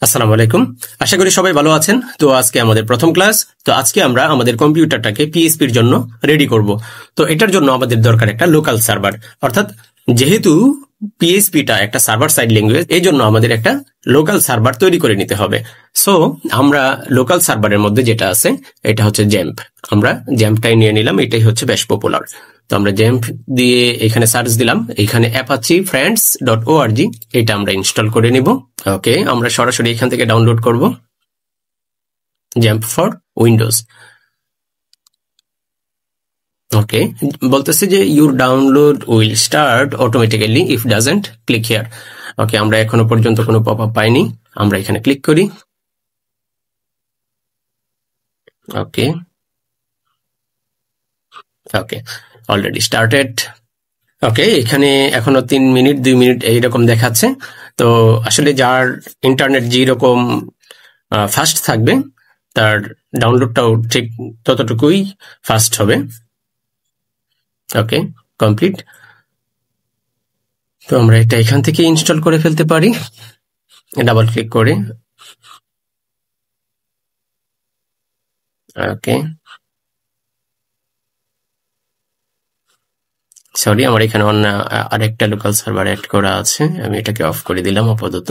আসসালামু আলাইকুম। আশা করি সবাই ভালো আছেন। তো আজকে আমাদের প্রথম ক্লাস। তো আজকে আমরা আমাদের কম্পিউটারটাকে পিএইচপির জন্য রেডি করব। তো এটার জন্য আমাদের দরকার একটা লোকাল সার্ভার, অর্থাৎ যেহেতু পিএইচপিটা একটা সার্ভার সাইড ল্যাঙ্গুয়েজ, এই জন্য আমাদের একটা লোকাল সার্ভার তৈরি করে নিতে হবে। সো আমরা লোকাল সার্ভারের মধ্যে যেটা আছে এটা হচ্ছে জ্যাম্প। আমরা জ্যাম্পটাই নিয়ে নিলাম, এটাই হচ্ছে বেশ পপুলার। তো আমরা জ্যাম্প দিয়ে এখানে সার্চ দিলাম, এখানে apache-friends.org এটা আমরা ইনস্টল করে নিব। ওকে, আমরা সরাসরি এখান থেকে ডাউনলোড করব জ্যাম্প ফর উইন্ডোজ। ওকে, বলতেছে যে your download will start automatically if doesn't click here. Okay, আমরা এখনো পর্যন্ত কোনো পপ আপ পাইনি, আমরা এখানে ক্লিক করি। ওকে ওকে, অলরেডি স্টার্টেড। ওকে, এখানে এখনো 3 মিনিট 2 মিনিট এইরকম দেখাচ্ছে। তো আসলে যার ইন্টারনেট যেরকম ফাস্ট থাকবে তার ডাউনলোডটাও ঠিক ততটুকুই ফাস্ট হবে। ওকে, কমপ্লিট। তো আমরা এটা এখান থেকে ইনস্টল করে ফেলতে পারি ডাবল ক্লিক করে। ওকে, সরি, আমার এখানে অন্য আরেকটা লোকাল সার্ভার অ্যাড করা আছে, আমি এটাকে অফ করে দিলাম আপাতত।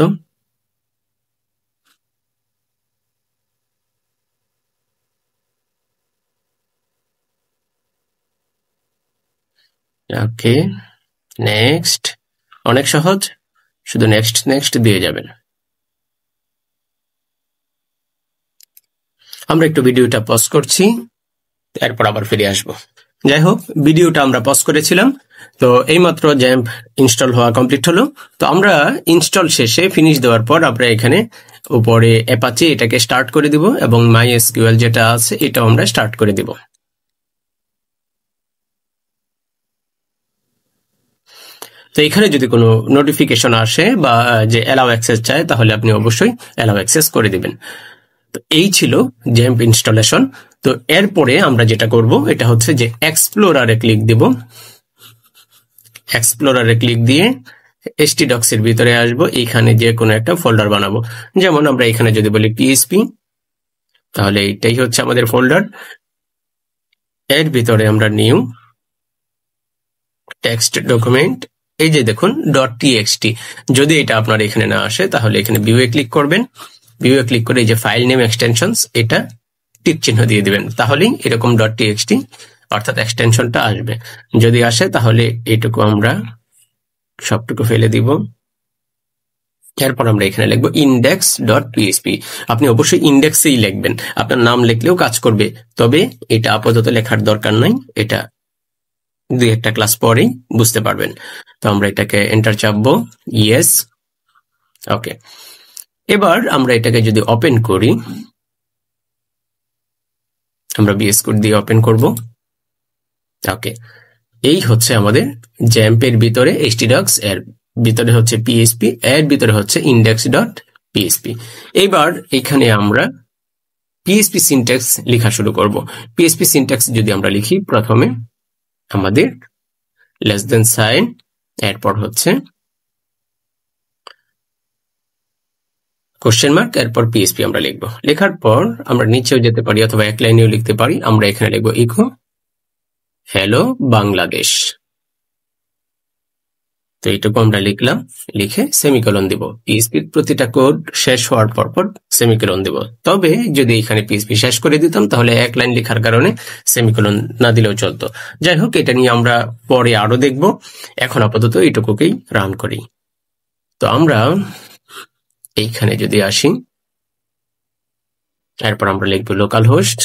ওকে, নেক্সট। অনেক সহজ, শুধু নেক্সট নেক্সট দিয়ে যাবেন। আমরা একটু ভিডিওটা পজ করছি, এরপর আবার ফিরে আসব। যাই হোক, ভিডিওটা আমরা পজ করেছিলাম। তো এইমাত্র জ্যাম্প ইনস্টল হওয়া কমপ্লিট হলো। তো আমরা ইনস্টল শেষে ফিনিশ দেওয়ার পর আমরা এখানে উপরে অ্যাপাচি এটাকে স্টার্ট করে দিব এবং মাইএসকিউএল যেটা আছে এটাও আমরা স্টার্ট করে দিব। তো এখানে যদি কোনো নোটিফিকেশন আসে বা যে অ্যালাউ অ্যাক্সেস চায় তাহলে আপনি অবশ্যই অ্যালাউ অ্যাক্সেস করে দিবেন। তো এই ছিল জ্যাম্প ইনস্টলেশন। তো এরপরে আমরা যেটা করব এটা হচ্ছে যে এক্সপ্লোরারে ক্লিক দিব। এক্সপ্লোরারে ক্লিক দিয়ে htdocs এর ভিতরে আসব, এখানে যে কোনো একটা ফোল্ডার বানাবো। যেমন আমরা এখানে যদি বলি পিএইচপি, তাহলে এটাই হচ্ছে আমাদের ফোল্ডার। এর ভিতরে আমরা নিউ টেক্সট ডকুমেন্ট, এই যে দেখুন .txt। যদি এটা আপনার এখানে না আসে তাহলে এখানে ভিউয়ে ক্লিক করবেন। ভিউয়ে ক্লিক করে এই যে ফাইল নেম এক্সটেনশনস এটা টিক চিহ্ন দিয়ে দিবেন, তাহলেই এরকম .txt অর্থাৎ এক্সটেনশনটা আসবে। যদি আসে তাহলে এটুকু আমরা সবটুকু ফেলে দিব। এরপর আমরা এখানে লিখবো index.php। আপনি অবশ্যই ইন্ডেক্সেই লিখবেন, আপনার নাম লিখলেও কাজ করবে, তবে এটা আপাতত লেখার দরকার নাই, এটা 2-1টা ক্লাস পরেই বুঝতে পারবেন। তো আমরা এটাকে এন্টার চাপবো, ইয়েস। ওকে, এবার আমরা এটাকে যদি ওপেন করি, আমরা VS কোড দিয়ে ওপেন করব। ওকে, এই হচ্ছে আমাদের জ্যাম্পের ভিতরে htdocs, এর ভিতরে হচ্ছে পিএইচপি, এর ভিতরে হচ্ছে index.php। এবার এখানে আমরা পিএইচপি সিনট্যাক্স লেখা শুরু করব। পিএইচপি সিনট্যাক্স যদি আমরা লিখি, প্রথমে আমাদের লেস দেন সাইন, এরপর হচ্ছে কোশ্চেন মার্ক, এরপর পিএইচপি আমরা লিখবো। লেখার পর আমরা নিচেও যেতে পারি অথবা এক লাইনেও লিখতে পারি। আমরা এখানে লিখবো ইকো হ্যালো বাংলাদেশ। তো এইটুকু আমরা লিখলাম, লিখে সেমিকোলন দিব। পিএইচপির প্রতিটা কোড শেষ হওয়ার পর সেমিকোলন দিব। তবে যদি এখানে পিএইচপি শেষ করে দিতাম তাহলে এক লাইন লেখার কারণে সেমিকোলন না দিলেও চলতো। যাই হোক, এটা নিয়ে আমরা পরে আরো দেখব। এখন আপাতত এইটুকুকেই রান করি। তো আমরা এইখানে যদি আসি, এরপর আমরা লিখবো লোকাল হোস্ট।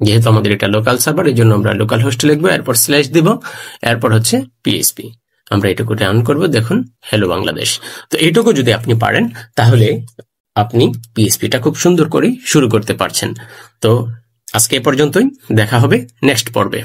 যেহেতু আমাদের এটা লোকাল সার্ভার, এই জন্য আমরা লোকাল হোস্ট লিখবো, এরপর স্ল্যাশ দিব, এরপর হচ্ছে পিএইচপি। আমরা এটুকু রান করব, দেখুন হ্যালো বাংলাদেশ। তো এইটুকু যদি আপনি পারেন তাহলে আপনি পিএইচপিটা খুব সুন্দর করে শুরু করতে পারছেন। তো আজকে এ পর্যন্তই, দেখা হবে নেক্সট পর্বে।